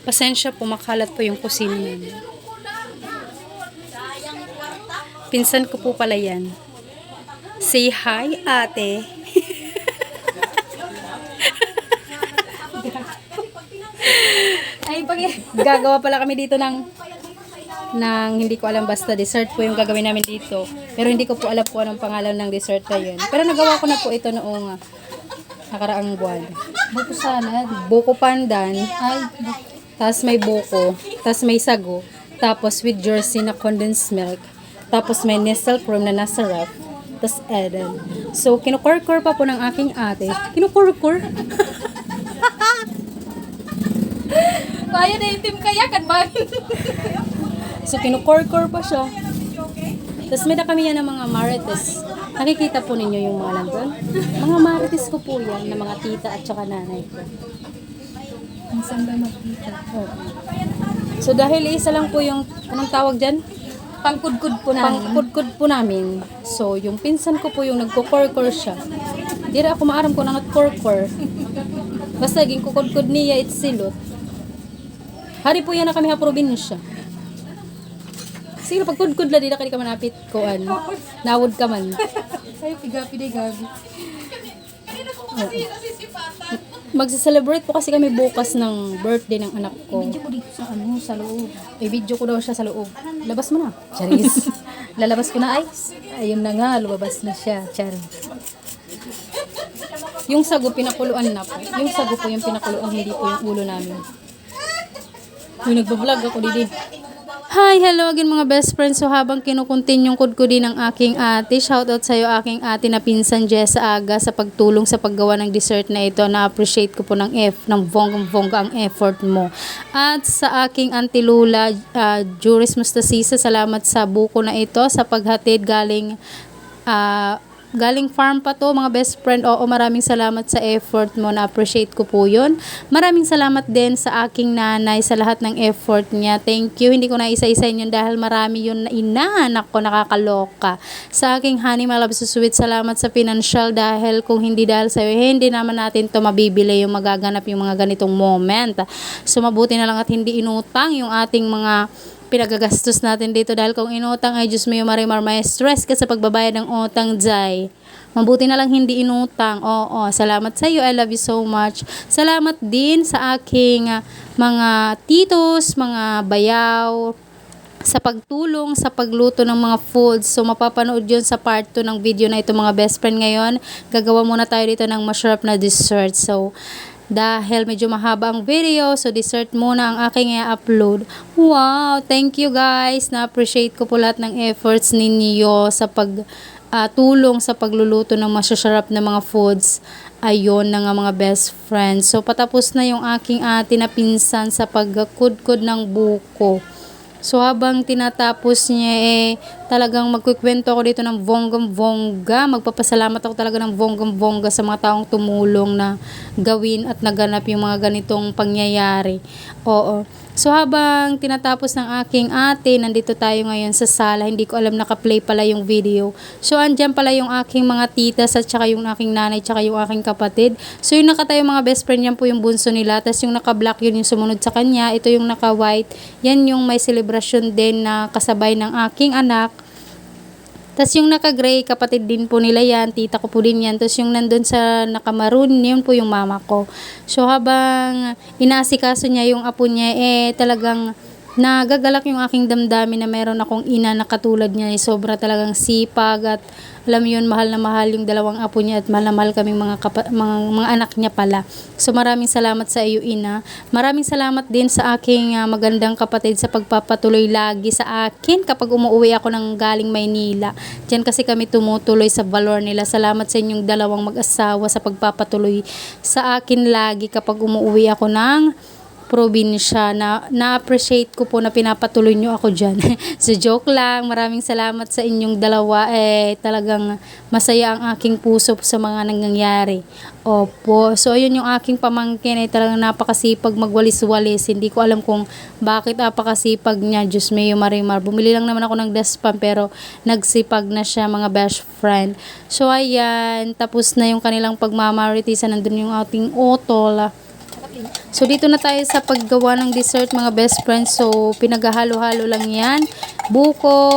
Pasensya po, makalat po yung kusina namin. Pinsan ko po pala yan. Say hi, ate. Ay, gagawa pala kami dito ng hindi ko alam, basta dessert po yung gagawin namin dito. Pero hindi ko po alam po anong pangalan ng dessert na yun. Pero nagawa ko na po ito noong nakaraang buwan. Buko salad. Buko pandan. Ay, Tapos may buko, tapos may sago, tapos with jersey na condensed milk, tapos may nestle cream na nasa ref, tapos Eden. So, kinukurkur pa po ng aking ate. Kinukurkur? kaya na itim kaya kan ba? So, kinukurkur pa siya. Tapos may na kami yan ng mga marites. Nakikita po ninyo yung mga nandun? Mga marites ko po yan, ng mga tita at saka nanay ko. Ang samba magkita. Oo. So, dahil isa lang po yung, anong tawag dyan? Pangkudkud po namin. Pangkudkud po namin. So, yung pinsan ko po yung nagkukurkur siya. Di na ako maaram ko na nagkurkur. Basta naging kukudkud niya, it's silot. Hari po yan na kami ha probinsya. Sige, pagkudkud la, di na ka manapit ko, nawod ka man. Ay, pigapi de gabi. Magsa-celebrate po kasi kami bukas ng birthday ng anak ko. Video ko dito sa sa loob. I-video ko daw siya sa loob. Labas mo na. Charis. Lalabas ko na ay. Ayun na nga, lumabas na siya. Charis. Yung sago, pinakuluan na po. Yung sago po yung pinakuluan, hindi po yung ulo namin. Uy, nagbablog ako, Didi. Hi, hello again mga best friends. So habang kinukontinue yung kudkudi ng aking ate, shoutout sa'yo aking ate na pinsan Jessa Aga sa pagtulong sa paggawa ng dessert na ito. Na-appreciate ko po ng bonggang-bongga ang effort mo. At sa aking auntie Lula, Juris Mustasisa, salamat sa buko na ito sa paghatid galing farm pa to mga best friend. Oo, maraming salamat sa effort mo, na-appreciate ko po yun. Maraming salamat din sa aking nanay sa lahat ng effort niya. Thank you. Hindi ko na isa-isa yun dahil marami yun na inaanak ko, nakakaloka. Sa aking honey malabs sweet, salamat sa financial dahil kung hindi dahil sa'yo, hindi naman natin to mabibili yung magaganap yung mga ganitong moment. So mabuti na lang at hindi inutang yung ating mga pinagagastos natin dito dahil kung inutang ay Diyos mo yung marimar, may stress ka sa pagbabayad ng utang, Jai. Mabuti na lang hindi inutang. Oo, salamat sa iyo. I love you so much. Salamat din sa aking mga titos, mga bayaw, sa pagtulong, sa pagluto ng mga foods. So, mapapanood yun sa part 2 ng video na ito mga best friend ngayon. Gagawa muna tayo dito ng masarap na dessert. So, dahil medyo mahaba ang video, so dessert muna ang aking i-upload. Wow! Thank you guys! Na-appreciate ko po lahat ng efforts ninyo sa pagtulong sa pagluluto ng masasarap na mga foods. Ayun na nga mga best friends. So patapos na yung aking ate na pinsan sa pagkudkod ng buko. So habang tinatapos niya talagang magkukwento ako dito ng bonggam-bongga. Magpapasalamat ako talaga ng bonggam-bongga sa mga taong tumulong na gawin at naganap yung mga ganitong pangyayari. Oo. So habang tinatapos ng aking ate, nandito tayo ngayon sa sala. Hindi ko alam naka-play pala yung video. So andyan pala yung aking mga titas at saka yung aking nanay at saka yung aking kapatid. So yung nakatayo mga best friend, yan po yung bunso nila. Tapos yung naka-black yun yung sumunod sa kanya. Ito yung naka-white. Yan yung may celebration din na kasabay ng aking anak. Tapos yung naka-gray, kapatid din po nila yan, tita ko po din yan. Tapos yung nandun sa naka-maroon, yun po yung mama ko. So habang inaasikaso niya yung apo niya, talagang nagagalak yung aking damdamin na meron akong ina na katulad niya. Sobra talagang sipag at alam yun, mahal na mahal yung dalawang apo niya at mahal na mahal kaming mga anak niya pala. So maraming salamat sa iyo ina. Maraming salamat din sa aking magandang kapatid sa pagpapatuloy lagi sa akin kapag umuwi ako ng galing Maynila. Diyan kasi kami tumutuloy sa valor nila. Salamat sa inyong dalawang mag-asawa sa pagpapatuloy sa akin lagi kapag umuwi ako ng probinsya. Na-appreciate ko po na pinapatuloy nyo ako dyan. So joke lang, maraming salamat sa inyong dalawa. Talagang masaya ang aking puso sa mga nangyayari. Opo. So ayun yung aking pamangkin, talagang napakasipag magwalis-walis. Hindi ko alam kung bakit napakasipag niya. Diyos mayo marimar. Bumili lang naman ako ng dustpan pero nagsipag na siya mga best friend. So ayan, tapos na yung kanilang pagmamaritisan. Nandun yung ating otol. So, dito na tayo sa paggawa ng dessert, mga best friends. So, pinaghahalo-halo lang yan. Buko,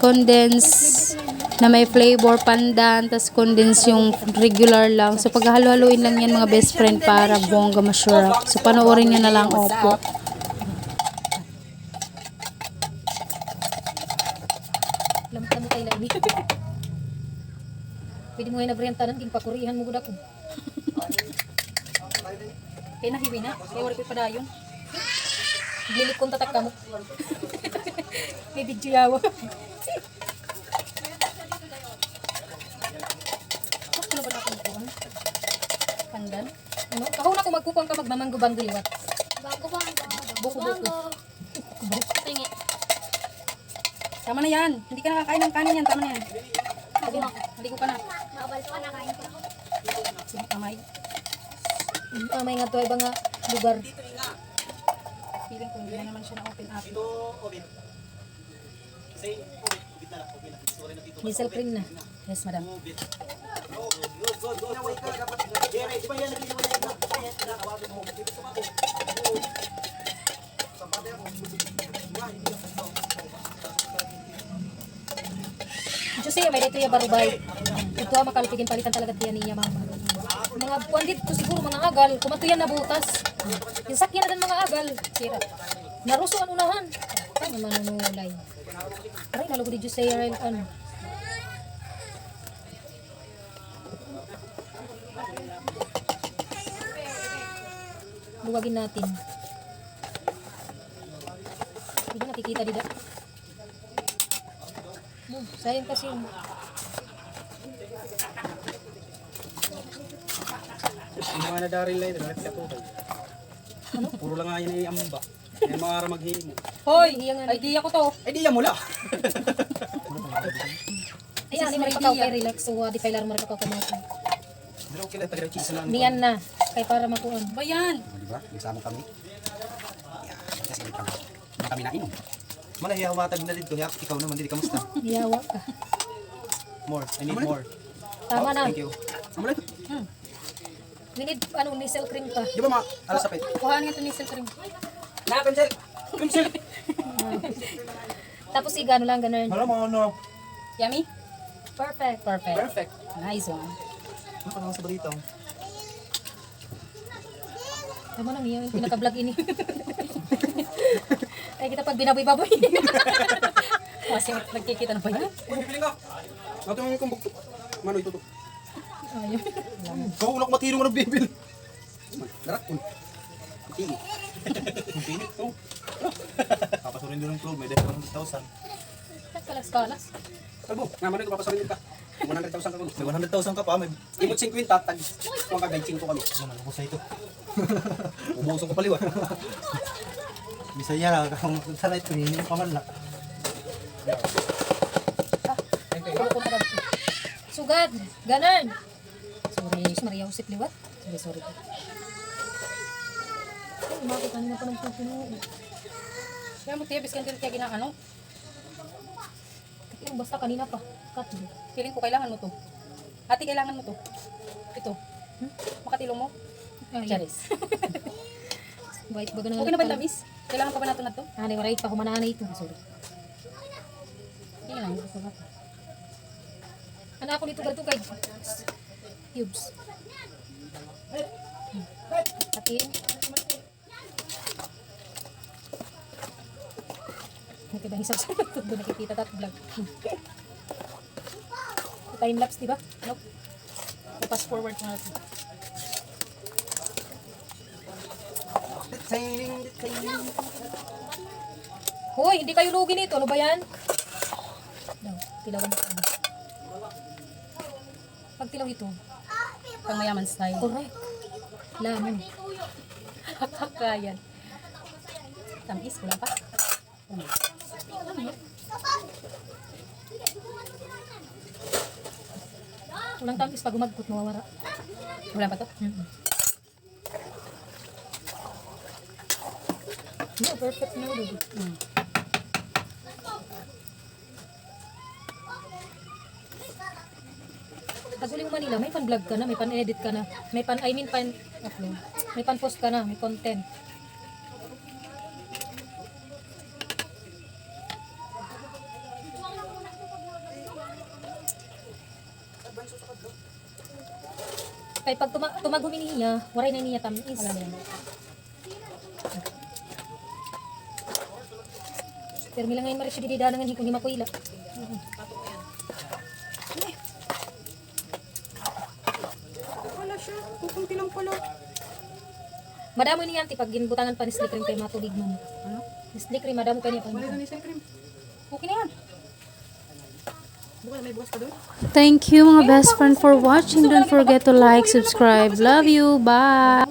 condensed na may flavor, pandan, tas condensed yung regular lang. So, paghahalo-haloin lang yan, mga best friend, para bongga masarap. So, panoorin nyo na lang, opo. Lamtan mo tayo lang ini. Pwede mo ngayon nabrentanan, king pakurihan mo gud ako. Kaya nahiwi na, kaya wala pa padayon. Gilik kong tatak ka mo. May video yawa. Ano ba na akong kuhan? Pandan? Ano? Kahon ako magkukuhan ka magmamanggo-banggo liwat. Buko-buko. Tingi. Tama na yan. Hindi ka nakakain ng kanin yan. Tama na yan. Hindi ko ka na. Nakabalto ka na kain ko. Sige, kamay. Kamay nga to ay nga lugar. Feeling ko hindi na naman siya na-open up. Diesel cream na. Yes, madam. Kasi may dito yung barubay. Ito ang makalpigin palitan talaga tiyan niya mama. Mga buwan dito siguro mga agal, kumatuyan na butas. Yung sakyan na din mga agal, sira. Naruso ang unahan. Ano manunulay. Aray, nalugod dito sa ano. Luwagin natin. Hindi ba nakikita dito? Sayang kasi. Ang mga nadaril na ito, nakit katutay. Puro lang nga yun ay amba. May mga ara maghihimo. Hoy, idea ko to. Ay di yan mula. Ayan, ni maripakaw kay relax. So, di kailangan maripakaw kumain. Pero okay lang, pag-cheese lang. Niyan na. Kay para makuan. Ba yan? Diba? Nagsama kami. Yan, kasi kami nainom. Mana hiyamatag na dito. Ikaw naman, hindi kamusta? Iyawa ka. More, I need more. Tama na. Thank you. Sama lang. We need, nisel cream pa. Di ba mga alas sapit? Kuhaan nga ito nisel cream. Na, pencil! Pencil! Tapos igano lang, ganun. Alam mo ano? Yummy? Perfect. Perfect. Perfect. Nice one. Ano ka naman sa balita? Tama lang, yung pinaka-vlog ini. Ay, kita pag binaboy-baboy. Kasi nagkikita na pa yan. Piling ka! Natumingin kong bugto. Mano ito to? Ayun. Kau ulak matiro mo nagbibil. Darak un. Tini. Tini. Oh. Papasurin din ng club, may dahil 100,000. Kalas-kalas. Kalbo, nga man ito papasurin ka. 100,000 ka kuno. May 100,000 ka pa, may imot 50 tag. Kuang ka 25 kami. Ano man sa ito? Ubusong ko paliwa. Bisaya lang kung sana ito hindi pa man lang. Sugad. Ganun. Sorry, Maria Josep liwat. Sorry. Ay, umakit kanina pa ng pupuno. Kaya mo tiya, biskan tiya ginaano. Basta kanina pa. Cut. Feeling ko kailangan mo to. Ate, kailangan mo to. Ito. Makatilong mo? Charis. Bait baga na. Okay na ba tamis? Kailangan pa ba natin na to? Ah, di maray pa humanaan ito. Sorry. Hindi lang. Ano ako nito ganito kay cubes. Atin. Ito ba hisap sa ito? Doon nakikita tat vlog. Time lapse, di ba? Nope. Fast forward na natin. Hoy, hindi kayo lugi nito. Ano ba yan? No, tilawan mo. Pag tilaw ito, pang mayaman style. Correct. Lamon. Kakayan. Tamis, wala pa. Walang tamis pag umagkot, mawawara. Wala pa to? No, perfect na ulit. Pag uli mo Manila, may pan-vlog ka na, may pan-edit ka na, may pan-upload, may pan-post ka na, may content. Kaya pag tumagumini niya, waray na niya tamis. Alam mo yan. Pero milang ngayon marisyo didida nangan kung di makuila. Wala siya. Kukunti lang pala. Madamo niyan ti pag ginbutangan pa ni slick ring kay matubig man. Ano? Ni slick ring madamo kanya pa. Wala na isang cream. Okay na yan. Bukas may bukas pa doon. Thank you mga best friend for watching. Don't forget to like, subscribe. Love you. Bye.